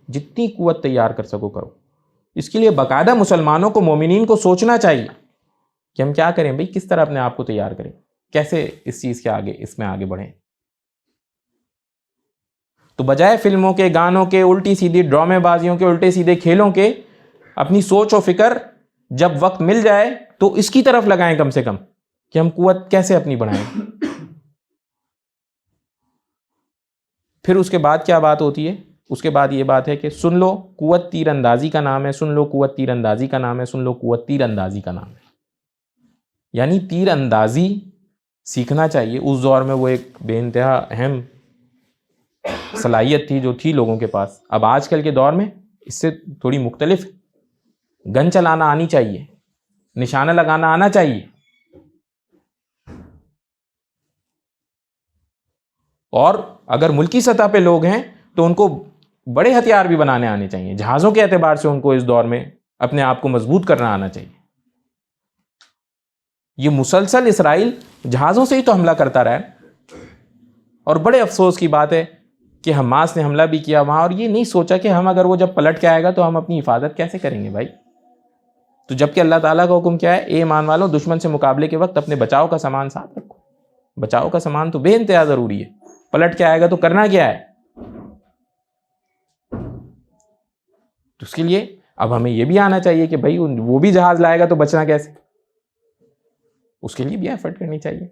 جتنی قوت تیار کر سکو کرو. اس کے لیے باقاعدہ مسلمانوں کو، مومنین کو سوچنا چاہیے کہ ہم کیا کریں بھائی، کس طرح اپنے آپ کو تیار کریں، کیسے اس چیز کے آگے، اس میں آگے بڑھیں. تو بجائے فلموں کے، گانوں کے، الٹی سیدھی ڈرامے بازیوں کے، الٹے سیدھے کھیلوں کے، اپنی سوچ و فکر جب وقت مل جائے تو اس کی طرف لگائیں کم سے کم، کہ ہم قوت کیسے اپنی بڑھائیں. پھر اس کے بعد کیا بات ہوتی ہے؟ اس کے بعد یہ بات ہے کہ سن لو قوت تیر اندازی کا نام ہے، سن لو قوت تیر اندازی کا نام ہے، سن لو قوت تیر اندازی کا نام ہے. یعنی تیر اندازی سیکھنا چاہیے. اس دور میں وہ ایک بے انتہا اہم صلاحیت تھی جو تھی لوگوں کے پاس. اب آج کل کے دور میں اس سے تھوڑی مختلف. گن چلانا آنی چاہیے، نشانہ لگانا آنا چاہیے، اور اگر ملکی سطح پہ لوگ ہیں تو ان کو بڑے ہتھیار بھی بنانے آنے چاہیے. جہازوں کے اعتبار سے ان کو اس دور میں اپنے آپ کو مضبوط کرنا آنا چاہیے. یہ مسلسل اسرائیل جہازوں سے ہی تو حملہ کرتا رہا ہے. اور بڑے افسوس کی بات ہے کہ حماس نے حملہ بھی کیا وہاں، اور یہ نہیں سوچا کہ ہم اگر وہ جب پلٹ کے آئے گا تو ہم اپنی حفاظت کیسے کریں گے بھائی. تو جبکہ اللہ تعالیٰ کا حکم کیا ہے؟ اے ایمان والو، دشمن سے مقابلے کے وقت اپنے بچاؤ کا سامان ساتھ رکھو. بچاؤ کا سامان تو بے انتہا ضروری ہے. پلٹ کے آئے گا تو کرنا کیا ہے؟ تو اس کے لیے اب ہمیں یہ بھی آنا چاہیے کہ بھائی وہ بھی جہاز لائے گا تو بچنا کیسے، اس کے لیے بھی ایفرٹ کرنی چاہیے.